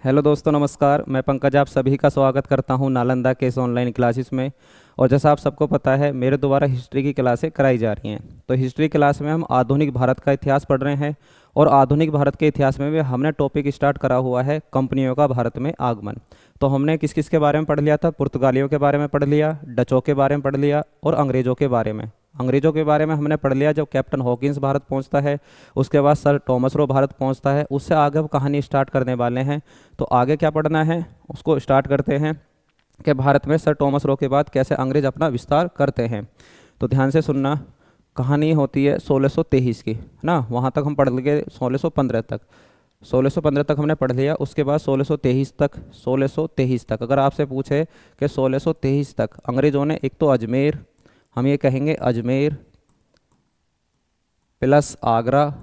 Hello दोस्तों, नमस्कार। मैं पंकज आप सभी का स्वागत करता हूं नालंदा के इस ऑनलाइन क्लासेस में। और जैसा आप सबको पता है, मेरे द्वारा हिस्ट्री की क्लासें कराई जा रही हैं। तो हिस्ट्री क्लास में हम आधुनिक भारत का इतिहास पढ़ रहे हैं। और आधुनिक भारत के इतिहास में भी हमने टॉपिक स्टार्ट करा हुआ है कंपनियों का भारत में आगमन। तो हमने किस किस के बारे में पढ़ लिया था? पुर्तगालियों के बारे में पढ़ लिया, डचों के बारे में पढ़ लिया और अंग्रेज़ों के बारे में। अंग्रेज़ों के बारे में हमने पढ़ लिया जब कैप्टन हॉकिंस भारत पहुंचता है। उसके बाद सर टॉमस रो भारत पहुंचता है। उससे आगे हम कहानी स्टार्ट करने वाले हैं। तो आगे क्या पढ़ना है उसको स्टार्ट करते हैं कि भारत में सर टॉमस रो के बाद कैसे अंग्रेज अपना विस्तार करते हैं। तो ध्यान से सुनना। कहानी होती है 1623 की, है ना। वहाँ तक हम पढ़ लिए 1615 तक। 1615 तक हमने पढ़ लिया। उसके बाद 1623 तक अगर आपसे पूछे कि 1623 तक अंग्रेज़ों ने, एक तो अजमेर, हम ये कहेंगे Ajmer plus Agra,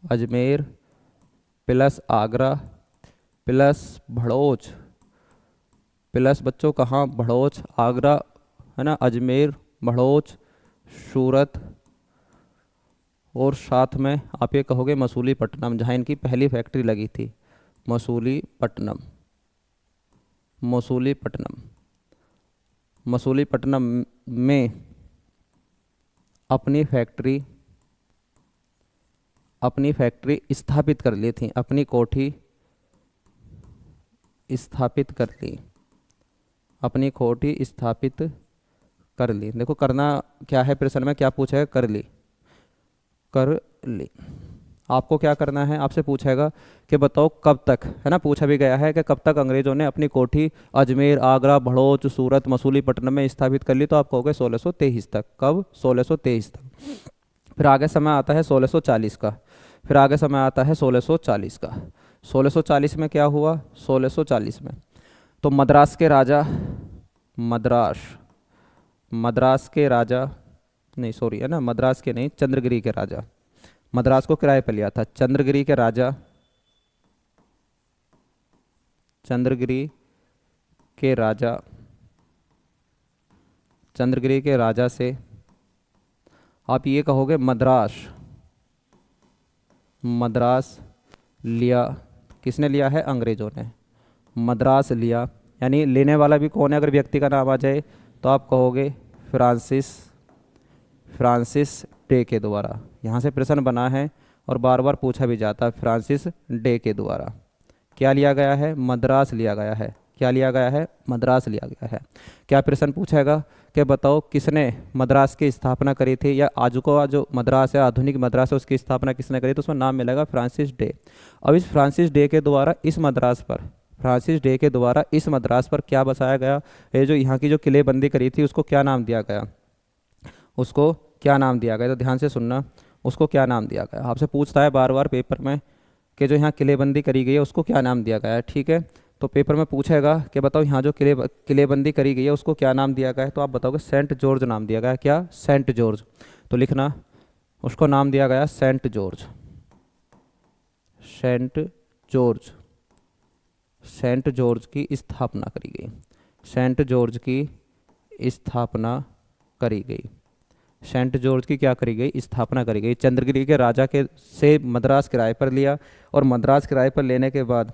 Ajmer plus Agra plus Bharuch, plus बच्चों कहाँ, भड़ोच आगरा, है ना, अजमेर भड़ोच सूरत, और साथ में आप ये कहोगे मसूलीपट्टनम, जहाँ इनकी पहली फैक्ट्री लगी थी। मसूलीपट्टनम, मसूलीपट्टनम, मसूलीपट्टनम में अपनी फैक्ट्री स्थापित कर ली थी, अपनी कोठी स्थापित कर ली, अपनी कोठी स्थापित कर ली। देखो करना क्या है, प्रश्न में क्या पूछा है, कर ली, कर ली। आपको क्या करना है, आपसे पूछेगा कि बताओ कब तक, है ना, पूछा भी गया है कि कब तक अंग्रेजों ने अपनी कोठी अजमेर, आगरा, भड़ोच, सूरत, मसूलीपट्टनम में स्थापित कर ली। तो आप कहोगे 1623 तक। कब? 1623 तक। फिर आगे समय आता है 1640 का। फिर आगे समय आता है 1640 का। 1640 में क्या हुआ? 1640 में तो मद्रास के राजा, मद्रास के राजा, नहीं सॉरी, है ना, मद्रास के नहीं, चंद्रगिरी के राजा। मद्रास को किराए पर लिया था। चंद्रगिरी के राजा, चंद्रगिरी के राजा, चंद्रगिरी के राजा से आप ये कहोगे मद्रास लिया। किसने लिया है? अंग्रेजों ने मद्रास लिया। यानी लेने वाला भी कौन है? अगर व्यक्ति का नाम आ जाए तो आप कहोगे फ्रांसिस डे के द्वारा। यहाँ से प्रश्न बना है और बार बार पूछा भी जाता है, फ्रांसिस डे के द्वारा क्या लिया गया है? मद्रास लिया गया है। क्या लिया गया है? मद्रास लिया गया है। क्या प्रश्न पूछेगा कि बताओ किसने मद्रास की स्थापना करी थी, या आज को जो मद्रास है, आधुनिक मद्रास है, उसकी स्थापना किसने करी? तो उसमें नाम मिलेगा फ्रांसिस डे। अब इस फ्रांसिस डे के द्वारा इस मद्रास पर क्या बसाया गया? ये जो यहाँ की जो किलेबंदी करी थी उसको क्या नाम दिया गया? उसको क्या नाम दिया गया? तो ध्यान से सुनना, उसको क्या नाम दिया गया। आपसे पूछता है बार बार पेपर में कि जो यहाँ किलेबंदी करी गई है उसको क्या नाम दिया गया है। ठीक है, तो पेपर में पूछेगा कि बताओ यहाँ जो किलेबंदी करी गई है उसको क्या नाम दिया गया है। तो आप बताओगे सेंट जॉर्ज नाम दिया गया है। क्या? Saint George. तो लिखना, उसको नाम दिया गया Saint George. Saint George, Saint George की स्थापना करी गई। सेंट जॉर्ज की स्थापना करी गई। सेंट जॉर्ज की क्या करी गई? स्थापना करी गई। चंद्रगिरी के राजा के से मद्रास किराए पर लिया, और मद्रास किराए पर लेने के बाद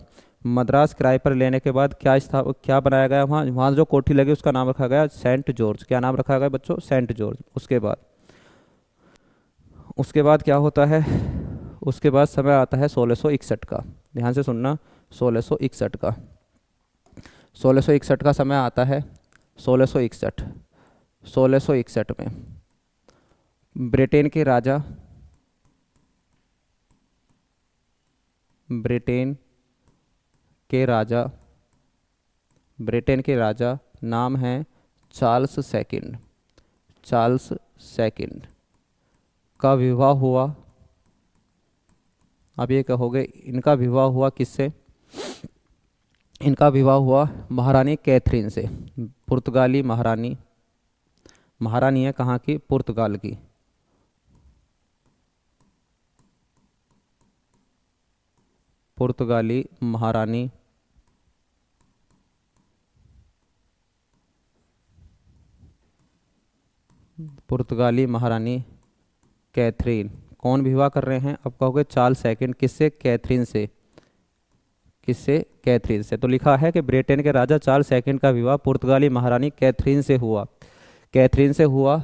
क्या बनाया गया? वहाँ जो कोठी लगी उसका नाम रखा गया सेंट जॉर्ज। क्या नाम रखा गया बच्चों? Saint George. उसके बाद क्या होता है? उसके बाद समय आता है 1661 का। ध्यान से सुनना, 1661 का, 1661 का समय आता है। 1661 में ब्रिटेन के राजा, ब्रिटेन के राजा नाम है चार्ल्स सेकंड का विवाह हुआ। अब ये कहोगे इनका विवाह हुआ किससे? इनका विवाह हुआ महारानी कैथरीन से। पुर्तगाली महारानी है कहाँ की? पुर्तगाल की। पुर्तगाली महारानी कैथरीन। कौन विवाह कर रहे हैं? अब कहोगे चार्ल्स सेकंड। किससे? कैथरीन से। किससे? कैथरीन से। तो लिखा है कि ब्रिटेन के राजा चार्ल्स सेकंड का विवाह पुर्तगाली महारानी कैथरीन से हुआ। कैथरीन से हुआ,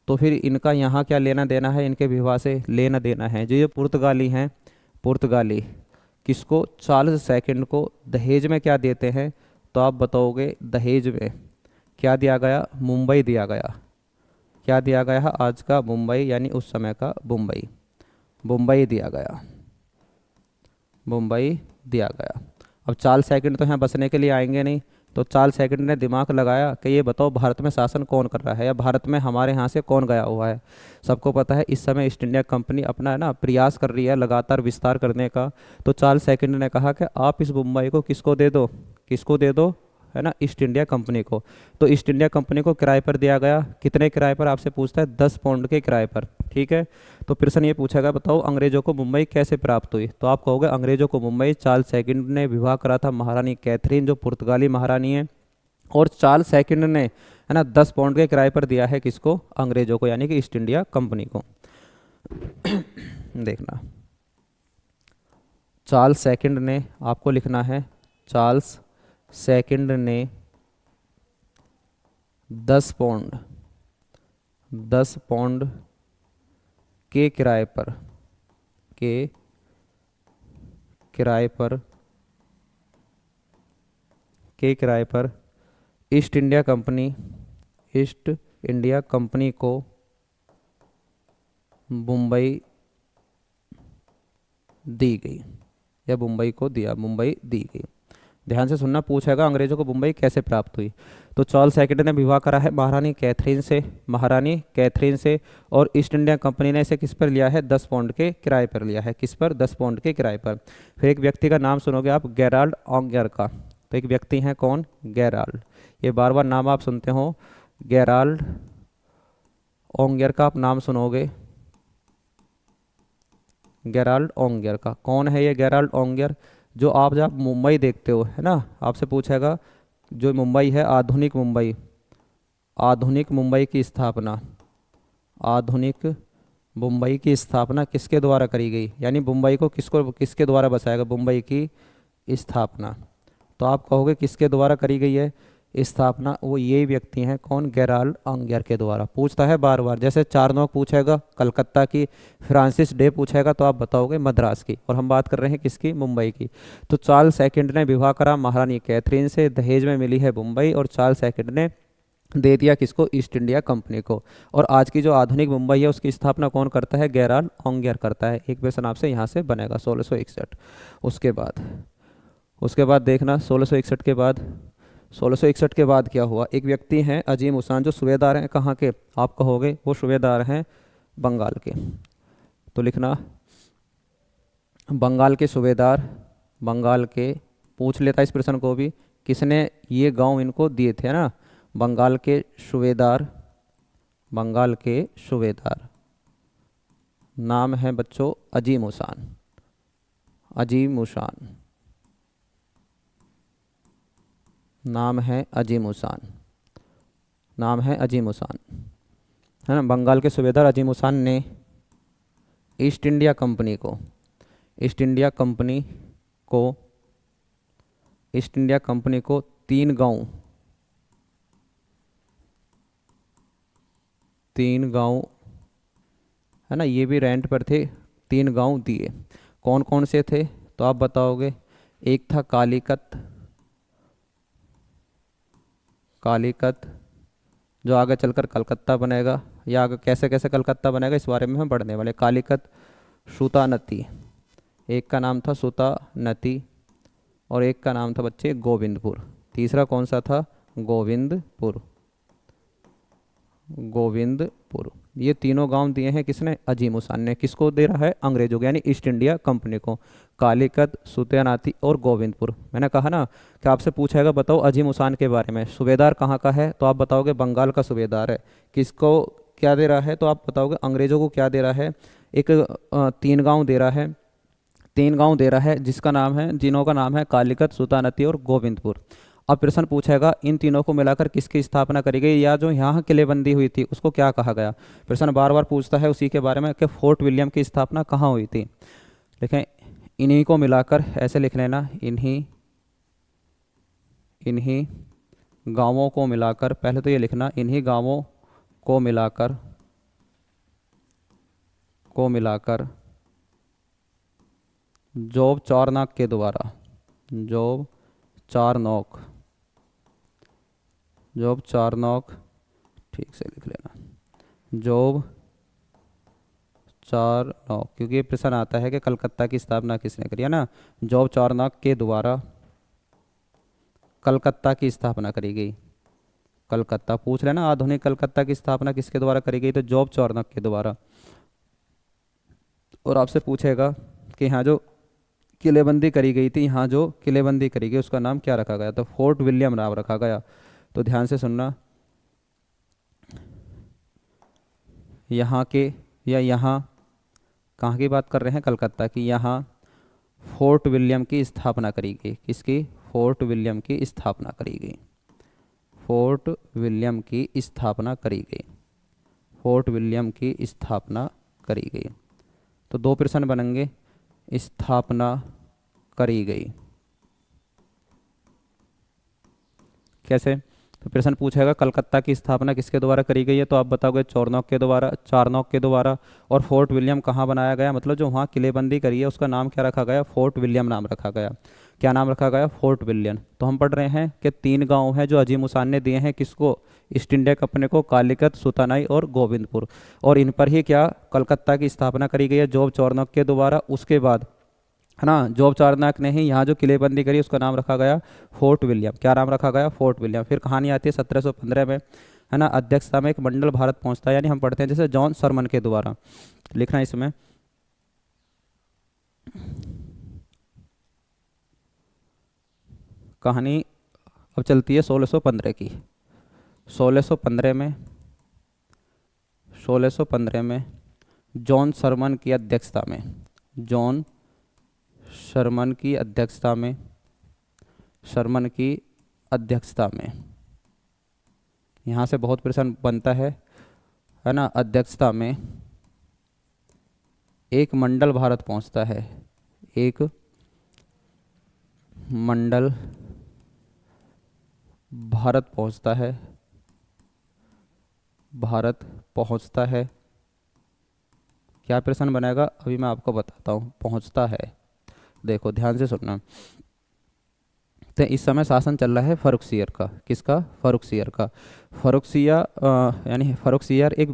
तो फिर इनका यहाँ क्या लेना देना है? इनके विवाह से लेना देना है। जो ये पुर्तगाली हैं, पुर्तगाली किसको? चार्ल्स सेकंड को दहेज में क्या देते हैं? तो आप बताओगे दहेज में क्या दिया गया? मुंबई दिया गया। क्या दिया गया? आज का मुंबई, यानी उस समय का मुंबई। मुंबई दिया गया, मुंबई दिया गया। अब चार्ल्स सेकंड तो यहाँ बसने के लिए आएंगे नहीं, तो चार्ल्स सेकंड ने दिमाग लगाया कि ये बताओ भारत में शासन कौन कर रहा है, या भारत में हमारे यहाँ से कौन गया हुआ है। सबको पता है इस समय ईस्ट इंडिया कंपनी अपना है ना प्रयास कर रही है लगातार विस्तार करने का। तो चार्ल्स सेकंड ने कहा कि आप इस मुंबई को किसको दे दो? किसको दे दो? है ना, ईस्ट इंडिया कंपनी को। तो ईस्ट इंडिया कंपनी को किराए पर दिया गया। कितने किराए पर? आपसे पूछता है 10 पाउंड के किराए पर। ठीक है, तो प्रश्न ये पूछेगा बताओ अंग्रेजों को मुंबई कैसे प्राप्त हुई? तो आप कहोगे अंग्रेजों को मुंबई चार्ल्स सेकंड ने विवाह करा था महारानी कैथरीन, जो पुर्तगाली महारानी है। और चार्ल्स सेकंड ने है ना 10 पाउंड के किराए पर दिया है किसको? अंग्रेजों को, यानी कि ईस्ट इंडिया कंपनी को। देखना, चार्ल्स सेकंड ने, आपको लिखना है चार्ल्स सेकंड ने 10 पाउंड, 10 पाउंड के किराए पर, के किराए पर, के किराए पर east India company, east India company को मुंबई दी गई, या मुंबई को दिया, मुंबई दी गई। ध्यान से सुनना, पूछेगा अंग्रेजों को मुंबई कैसे प्राप्त हुई। तो चार्ल्स सेकंड ने विवाह करा है महारानी कैथरीन से, महारानी कैथरीन से। और ईस्ट इंडिया कंपनी ने इसे किस पर लिया है? 10 पाउंड के किराए पर लिया है। किस पर? 10 पाउंड के किराए पर। फिर एक व्यक्ति का नाम सुनोगे आप, गेराल्ड ऑन्गर का। तो एक व्यक्ति हैं कौन? गेराल्ड। ये बार बार नाम आप सुनते हो, गेराल्ड ऑन्गर का आप नाम सुनोगे, गेराल्ड ऑन्गर का। कौन है ये गेराल्ड ऑन्गर? जो आप जब मुंबई देखते हो, है ना, आपसे पूछेगा जो मुंबई है, आधुनिक मुंबई, आधुनिक मुंबई की स्थापना, आधुनिक मुंबई की स्थापना किसके द्वारा करी गई? यानी मुंबई को किसके द्वारा बसाया गया? मुंबई की स्थापना। तो आप कहोगे किसके द्वारा करी गई है स्थापना? वो ये व्यक्ति हैं कौन? गेराल्ड ऑन्गर के द्वारा। पूछता है बार बार, जैसे चारनोक पूछेगा कलकत्ता की, फ्रांसिस डे पूछेगा तो आप बताओगे मद्रास की, और हम बात कर रहे हैं किसकी? मुंबई की। तो चार्ल्स सेकंड ने विवाह करा महारानी कैथरीन से, दहेज में मिली है मुंबई, और चार्ल्स सेकंड ने दे दिया किसको? ईस्ट इंडिया कंपनी को। और आज की जो आधुनिक मुंबई है उसकी स्थापना कौन करता है? गेराल्ड ऑन्गर करता है। एक क्वेश्चन आपसे यहाँ से बनेगा 1661। उसके बाद देखना 1661 के बाद, 1661 के बाद क्या हुआ? एक व्यक्ति हैं अजीम उसान, जो सूबेदार हैं कहाँ के? आप कहोगे वो सूबेदार हैं बंगाल के। तो लिखना बंगाल के सूबेदार, बंगाल के। पूछ लेता इस प्रश्न को भी, किसने ये गांव इनको दिए थे ना? बंगाल के सूबेदार, बंगाल के सूबेदार। नाम है बच्चों अजीम उसान, अजीम उसान, नाम है अजीम उसान, नाम है अजीम उसान, है ना। बंगाल के सूबेदार अजीम उसान ने ईस्ट इंडिया कंपनी को, ईस्ट इंडिया कंपनी को, ईस्ट इंडिया कंपनी को 3 गांव, 3 गांव, है ना, ये भी रेंट पर थे, 3 गांव दिए। कौन कौन से थे? तो आप बताओगे, एक था कालीकत, कालीकत जो आगे चलकर कलकत्ता बनेगा, या आगे कैसे कैसे कलकत्ता बनेगा इस बारे में हम पढ़ने वाले। कालीकत, सूतानती, एक का नाम था सूतानती, और एक का नाम था बच्चे गोविंदपुर। तीसरा कौन सा था? गोविंदपुर, गोविंदपुर। ये तीनों गांव दिए हैं किसने? अजीम उसान ने। किसको दे रहा है? अंग्रेजों को, यानी ईस्ट इंडिया कंपनी को। कालीकत, सूतानाती और गोविंदपुर। मैंने कहा ना कि आपसे पूछेगा बताओ अजीम उसान के बारे में, सूबेदार कहाँ का है? तो आप बताओगे बंगाल का सूबेदार है। किसको क्या दे रहा है? तो आप बताओगे अंग्रेजों को क्या दे रहा है? एक 3 गाँव दे रहा है, 3 गाँव दे रहा है, जिसका नाम है, जिनों का नाम है कालीकत, सूतानती और गोविंदपुर। अब प्रश्न पूछेगा इन तीनों को मिलाकर किसकी स्थापना करी गई, या जो यहाँ किलेबंदी हुई थी उसको क्या कहा गया? प्रश्न बार बार पूछता है उसी के बारे में कि फोर्ट विलियम की स्थापना कहाँ हुई थी। देखें, इन्हीं को मिलाकर ऐसे लिख लेना, इन्हीं इन्हीं गांवों को मिलाकर, पहले तो ये लिखना, इन्हीं गांवों को मिलाकर जोब चारनॉक के द्वारा, जोब चारनॉक, जोब चारनॉक, ठीक से लिख लेना, जोब चारनॉक, क्योंकि ये प्रश्न आता है कि कलकत्ता की स्थापना किसने करी, है ना। जोब चारनॉक के द्वारा कलकत्ता की स्थापना करी गई। कलकत्ता पूछ लेना, आधुनिक कलकत्ता की स्थापना किसके द्वारा करी गई, तो जोब चारनॉक के द्वारा। और आपसे पूछेगा कि यहाँ जो किलेबंदी करी गई थी, यहाँ जो किलेबंदी करी गई उसका नाम क्या रखा गया, तो फोर्ट विलियम नाम रखा गया। तो ध्यान से सुनना, यहाँ के या यहाँ कहाँ की बात कर रहे हैं, कलकत्ता की, यहाँ फोर्ट विलियम की स्थापना करी गई। किसकी, फोर्ट विलियम की स्थापना करी गई। फोर्ट विलियम की स्थापना करी गई। फोर्ट विलियम की स्थापना करी गई। तो दो प्रश्न बनेंगे, स्थापना करी गई कैसे। तो प्रश्न पूछेगा कलकत्ता की स्थापना किसके द्वारा करी गई है, तो आप बताओगे चारनॉक के द्वारा, चारनॉक के द्वारा। और फोर्ट विलियम कहाँ बनाया गया, मतलब जो वहाँ किलेबंदी करी है उसका नाम क्या रखा गया, फोर्ट विलियम नाम रखा गया। क्या नाम रखा गया, फोर्ट विलियम। तो हम पढ़ रहे हैं कि 3 गांव हैं जो अजीम उसान ने दिए हैं, किसको, ईस्ट इंडिया कंपनी को, कालीकत, सुतानाई और गोविंदपुर। और इन पर ही क्या कलकत्ता की स्थापना करी गई है, जोब चारनॉक के द्वारा। उसके बाद, है ना, जोब चारनॉक ने ही यहाँ जो किलेबंदी करी उसका नाम रखा गया फोर्ट विलियम। क्या नाम रखा गया, फोर्ट विलियम। फिर कहानी आती है 1715 में, है ना, अध्यक्षता में एक मंडल भारत पहुंचता है, यानी हम पढ़ते हैं जैसे जॉन सरमन के द्वारा। लिखना इसमें, कहानी अब चलती है 1615 की। 1615 में जॉन सरमन की अध्यक्षता में, जॉन शर्मन की अध्यक्षता में, शर्मन की अध्यक्षता में, यहाँ से बहुत प्रश्न बनता है ना। अध्यक्षता में एक मंडल भारत पहुँचता है, एक मंडल भारत पहुँचता है, भारत पहुँचता है। क्या प्रश्न बनेगा अभी मैं आपको बताता हूँ, पहुँचता है। देखो ध्यान से सुनना। तो इस समय शासन चल रहा है फर्रुखसियर का, किसका, फर्रुखसियर का। फर्रुखसिया यानी फर्रुखसियर एक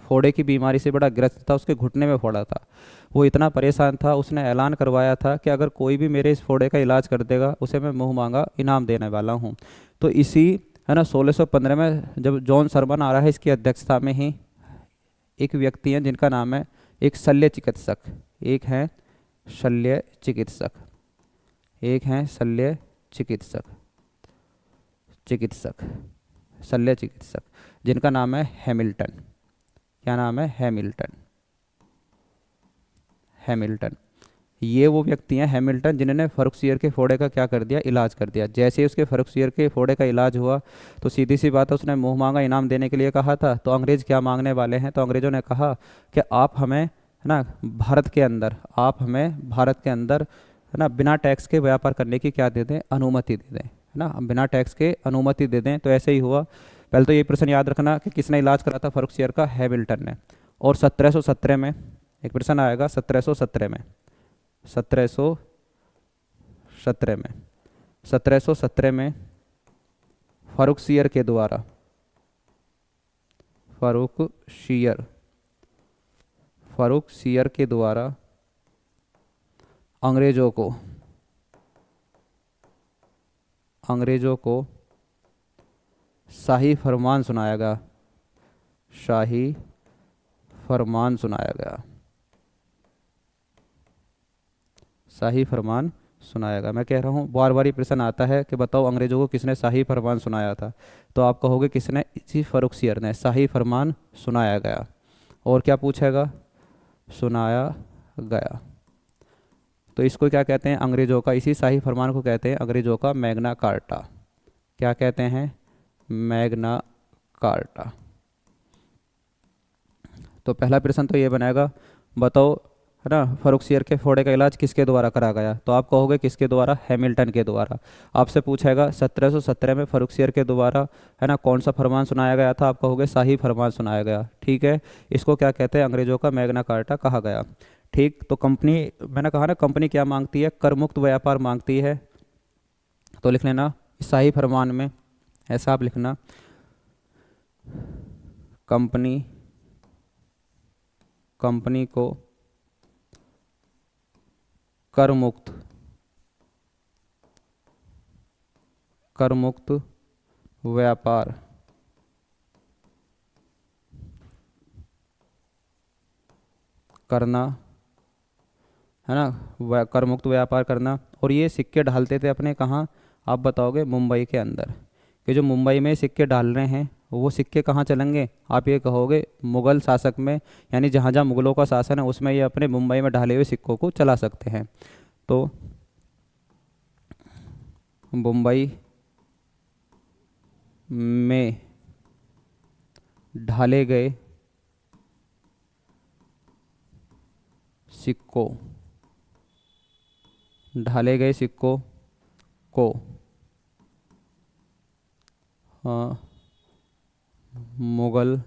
फोड़े की बीमारी से बड़ा ग्रस्त था, उसके घुटने में फोड़ा था। वो इतना परेशान था, उसने ऐलान करवाया था कि अगर कोई भी मेरे इस फोड़े का इलाज कर देगा उसे मैं मुँह मांगा इनाम देने वाला हूँ। तो इसी, है ना, 1615 में जब जॉन सरमन आ रहा है, इसकी अध्यक्षता में ही एक व्यक्ति हैं जिनका नाम है, एक शल्य चिकित्सक, एक हैं शल्य चिकित्सक, एक हैं शल्य चिकित्सक, शल्य चिकित्सक, जिनका नाम है हैमिल्टन। क्या नाम है, हैमिल्टन। हैमिल्टन, ये वो व्यक्ति हैं हैमिल्टन जिन्होंने फर्रुखसियर के फोड़े का क्या कर दिया, इलाज कर दिया। जैसे ही उसके फर्रुखसियर के फोड़े का इलाज हुआ तो सीधी सी बात है, उसने मुंह मांगा इनाम देने के लिए कहा था। तो अंग्रेज़ क्या मांगने वाले हैं, तो अंग्रेज़ों ने कहा कि आप हमें, है ना, भारत के अंदर, आप हमें भारत के अंदर, है ना, बिना टैक्स के व्यापार करने की क्या दे दें, अनुमति दे दें, है ना, बिना टैक्स के अनुमति दे दें। तो ऐसे ही हुआ। पहले तो ये प्रश्न याद रखना कि किसने इलाज करा था, फर्रुखसियर का, हैमिल्टन ने। और 1717 में एक प्रश्न आएगा, 1717 में, 1717 में, 1717 में फर्रुखसियर के द्वारा, फर्रुखसियर के द्वारा अंग्रेजों को शाही फरमान सुनाया गया, शाही फरमान सुनाया गया, शाही फरमान सुनाया गया। मैं कह रहा हूँ बार बार ये प्रश्न आता है कि बताओ अंग्रेजों को किसने शाही फरमान सुनाया था, तो आप कहोगे किसने, इसी फर्रुखसियर ने शाही फरमान सुनाया गया। और क्या पूछेगा, सुनाया गया। तो इसको क्या कहते हैं, अंग्रेजों का, इसी शाही फरमान को कहते हैं अंग्रेजों का मैग्ना कार्टा। क्या कहते हैं, मैग्ना कार्टा। तो पहला प्रश्न तो ये बनेगा, बताओ, है ना, फरुखसियर के फोड़े का इलाज किसके द्वारा करा गया? तो आप कहोगे किसके द्वारा? हैमिल्टन के द्वारा। आपसे पूछेगा 1717 में फरुखसियर के द्वारा, है ना, कौन सा फरमान सुनाया गया था? आप कहोगे शाही फरमान सुनाया गया। ठीक है, इसको क्या कहते हैं? अंग्रेजों का मैग्ना कार्टा कहा गया। ठीक, तो कंपनी, मैंने कहा ना कंपनी क्या मांगती है? कर मुक्त व्यापार मांगती है। तो लिख लेना शाही फरमान में, ऐसा आप लिखना, कंपनी को कर मुक्त व्यापार करना, है ना, कर मुक्त व्यापार करना। और ये सिक्के ढालते थे अपने कहाँ? आप बताओगे मुंबई के अंदर। कि जो मुंबई में सिक्के डाल रहे हैं वो सिक्के कहाँ चलेंगे? आप ये कहोगे मुग़ल शासक में, यानी जहाँ जहाँ मुग़लों का शासन है उसमें ये अपने मुंबई में ढाले हुए सिक्कों को चला सकते हैं। तो मुंबई में ढाले गए सिक्कों को मुग़ल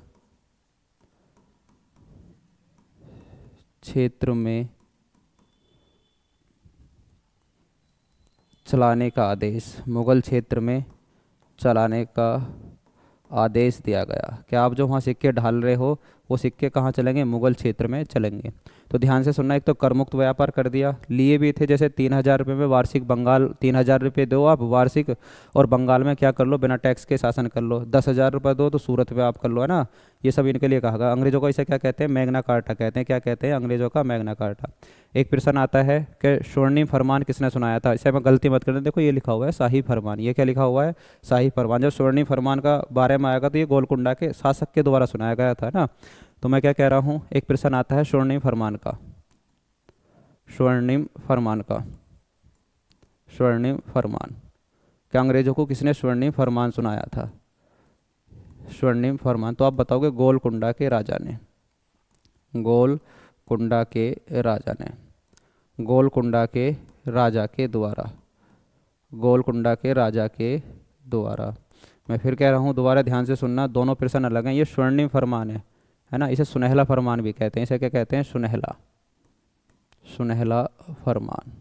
क्षेत्र में चलाने का आदेश, मुग़ल क्षेत्र में चलाने का आदेश दिया गया। क्या आप जो वहाँ सिक्के ढाल रहे हो वो सिक्के कहाँ चलेंगे? मुग़ल क्षेत्र में चलेंगे। तो ध्यान से सुनना, एक तो कर मुक्त व्यापार कर दिया, लिए भी थे जैसे 3000 रुपये में वार्षिक, बंगाल 3000 रुपये दो आप वार्षिक, और बंगाल में क्या कर लो? बिना टैक्स के शासन कर लो। 10,000 रुपये दो तो सूरत में आप कर लो, है ना। ये सब इनके लिए कहा गया। अंग्रेजों का इसे क्या कहते हैं? मैग्ना कार्टा कहते हैं। क्या कहते हैं? अंग्रेजों का मैग्ना कार्टा। एक प्रश्न आता है कि स्वर्णिम फरमान किसने सुनाया था? इसे मैं गलती मत करना, देखो ये लिखा हुआ है शाही फरमान। ये क्या लिखा हुआ है? शाही फरमान। जब स्वर्णिम फरमान का बारे में आएगा तो ये गोलकुंडा के शासक के द्वारा सुनाया गया था ना। तो मैं क्या कह रहा हूँ, एक प्रश्न आता है स्वर्णिम फरमान का, स्वर्णिम फरमान। क्या अंग्रेजों को किसने स्वर्णिम फरमान सुनाया था? स्वर्णिम फरमान तो आप बताओगे गोलकुंडा के राजा ने, गोलकुंडा के राजा के द्वारा। मैं फिर कह रहा हूँ, दोबारा ध्यान से सुनना, दोनों प्रश्न अलग हैं। ये स्वर्णिम फरमान है ना, इसे सुनहला फरमान भी कहते हैं। इसे क्या कहते हैं? सुनहला फरमान।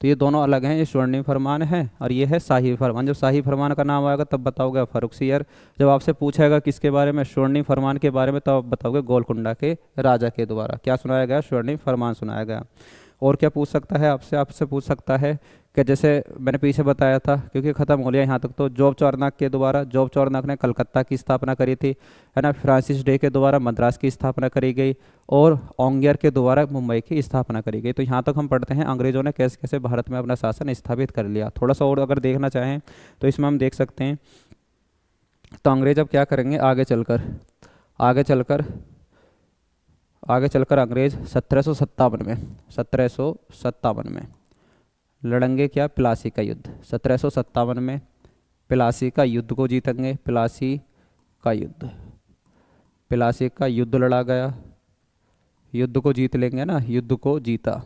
तो ये दोनों अलग हैं, ये स्वर्णिम फरमान है और ये है शाही फरमान। जब शाही फरमान का नाम आएगा तब बताओगे फर्रुखसियर। जब आपसे पूछेगा किसके बारे में? स्वर्णिम फरमान के बारे में, तब आप बताओगे गोलकुंडा के राजा के द्वारा क्या सुनाया गया? स्वर्णिम फरमान सुनाया गया। और क्या पूछ सकता है आपसे पूछ सकता है कि जैसे मैंने पीछे बताया था, क्योंकि ख़त्म हो लिया यहाँ तक, तो जॉब चार्नक के द्वारा, जॉब चार्नक ने कलकत्ता की स्थापना करी थी, है ना। फ्रांसिस डे के द्वारा मद्रास की स्थापना करी गई और ओंगियर के द्वारा मुंबई की स्थापना करी गई। तो यहाँ तक हम पढ़ते हैं अंग्रेजों ने कैसे कैसे भारत में अपना शासन स्थापित कर लिया। थोड़ा सा और अगर देखना चाहें तो इसमें हम देख सकते हैं। तो अंग्रेज अब क्या करेंगे? आगे चलकर अंग्रेज 1757 में लड़ेंगे क्या? प्लासी का युद्ध। 1757 में प्लासी का युद्ध को जीतेंगे। प्लासी का युद्ध लड़ा गया, युद्ध को जीत लेंगे ना, युद्ध को जीता।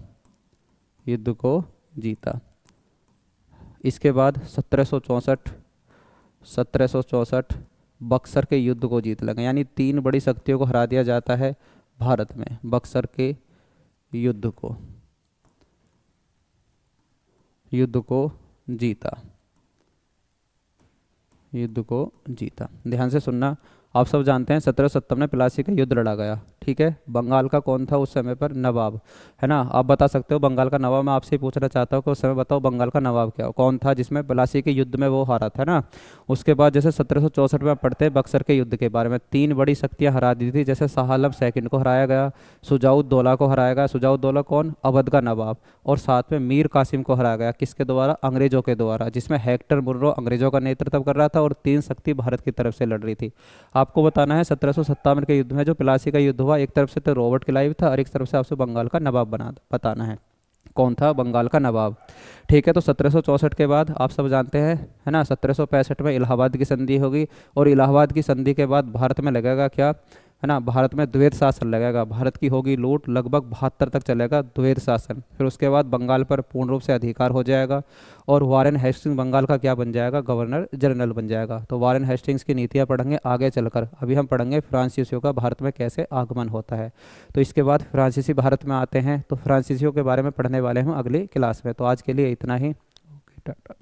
इसके बाद 1764 बक्सर के युद्ध को जीत लेंगे, यानी 3 बड़ी शक्तियों को हरा दिया जाता है भारत में। बक्सर के युद्ध को जीता। ध्यान से सुनना, आप सब जानते हैं 1757 में प्लासी का युद्ध लड़ा गया। ठीक है, बंगाल का कौन था उस समय पर? नवाब, है ना। आप बता सकते हो बंगाल का नवाब। मैं आपसे पूछना चाहता हूँ कि उस समय बताओ बंगाल का नवाब कौन था जिसमें प्लासी के युद्ध में वो हारा था ना। उसके बाद जैसे 1764 में पढ़ते हैं बक्सर के युद्ध के बारे में, 3 बड़ी शक्तियाँ हरा दी थी। जैसे शाह आलम सेकंड को हराया गया, शुजाउद्दौला को हराया गया। शुजाउद्दौला कौन? अवध का नवाब। और साथ में मीर कासिम को हराया गया। किसके द्वारा? अंग्रेजों के द्वारा, जिसमें हेक्टर मुर्रो अंग्रेजों का नेतृत्व कर रहा था और 3 शक्ति भारत की तरफ से लड़ रही थी। आपको बताना है 1757 के युद्ध में जो प्लासी का युद्ध हुआ, एक तरफ से तो रॉबर्ट क्लाइव था और एक तरफ से आपसे बंगाल का नवाब बताना है कौन था? बंगाल का नवाब। ठीक है, तो 1764 के बाद आप सब जानते हैं, है ना, 1765 में इलाहाबाद की संधि होगी और इलाहाबाद की संधि के बाद भारत में लगेगा क्या? है ना। भारत में द्वैत शासन लगेगा, भारत की होगी लूट, लगभग 72 तक चलेगा द्वैत शासन। फिर उसके बाद बंगाल पर पूर्ण रूप से अधिकार हो जाएगा और वारेन हेस्टिंग्स बंगाल का क्या बन जाएगा, गवर्नर जनरल बन जाएगा। तो वारेन हेस्टिंग्स की नीतियाँ पढ़ेंगे आगे चलकर। अभी हम पढ़ेंगे फ्रांसीसियों का भारत में कैसे आगमन होता है। तो इसके बाद फ्रांसीसी भारत में आते हैं, तो फ्रांसीसियों के बारे में पढ़ने वाले हैं अगली क्लास में। तो आज के लिए इतना ही। ओके, टाटा।